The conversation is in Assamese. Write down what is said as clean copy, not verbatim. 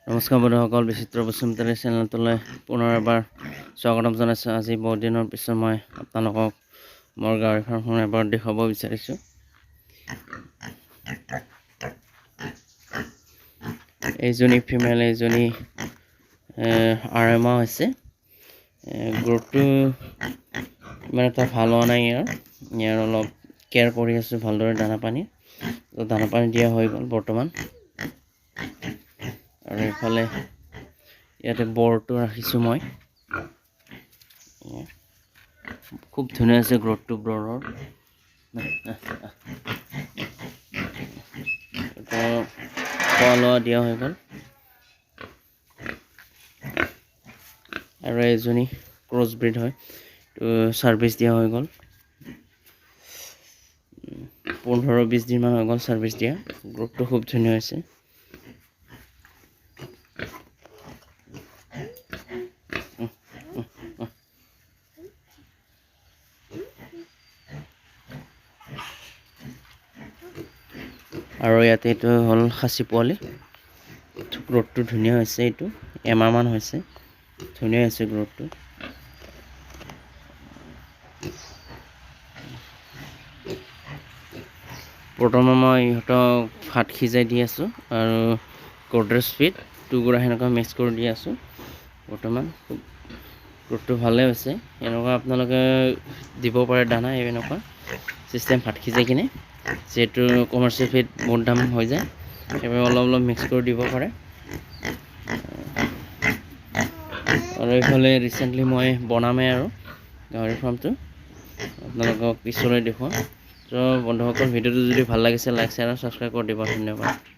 নমস্কাৰ বন্ধুসকল, বিচিত্ৰ বসুমতাৰী চেনেলটোলৈ পুনৰ এবাৰ স্বাগতম জনাইছোঁ। আজি বহুত দিনৰ পিছত মই আপোনালোকক মোৰ গাহৰি ফাৰ্মখন এবাৰ দেখুৱাব বিচাৰিছোঁ। এইজনী ফিমেল, এইজনী আঢ়ৈমাহ হৈছে। গ্ৰোথটো ইমান এটা ভাল হোৱা নাই। ইয়াৰ অলপ কেয়াৰ কৰি আছোঁ ভালদৰে, দানা পানী দিয়া হৈ গ'ল বৰ্তমান। আৰু এইফালে ইয়াতে বৰটো ৰাখিছোঁ মই। খুব ধুনীয়া আছে গ্ৰোথটো বৰৰ। খোৱা লোৱা দিয়া হৈ গ'ল। আৰু এজনী ক্ৰছ ব্ৰিড হয়, ছাৰ্ভিচ দিয়া হৈ গ'ল। 15-20 দিনমান হৈ গ'ল ছাৰ্ভিচ দিয়া। গ্ৰোথটো খুব ধুনীয়া হৈছে। আৰু ইয়াতে এইটো হ'ল খাচী পোৱালি। গ্ৰোথটো ধুনীয়া হৈছে। এইটো এমাহমান হৈছে, ধুনীয়া হৈছে গ্ৰোথটো। বৰ্তমান মই ইহঁতক ভাত সিজাই দি আছোঁ আৰু গডৰেজ ফিড 2 গুড়া সেনেকুৱা মিক্স কৰি দি আছোঁ। বৰ্তমান গ্ৰোথটো ভালেই হৈছে। এনেকুৱা আপোনালোকে দিব পাৰে দানা, এনেকুৱা চিষ্টেম ভাত সিজাই কিনে। যিহেতু কমাৰ্চিয়েল ফিড বহুত দাম হৈ যায়, সেইবাবে অলপ অলপ মিক্স কৰি দিব পাৰে। আৰু এইফালে ৰিচেণ্টলি মই বনামেই আৰু গাহৰি ফাৰ্মটো আপোনালোকক পিছলৈ দেখুৱাম। ত' বন্ধুসকল, ভিডিঅ'টো যদি ভাল লাগিছে লাইক, শ্বেয়াৰ আৰু ছাবস্ক্ৰাইব কৰি দিব। ধন্যবাদ।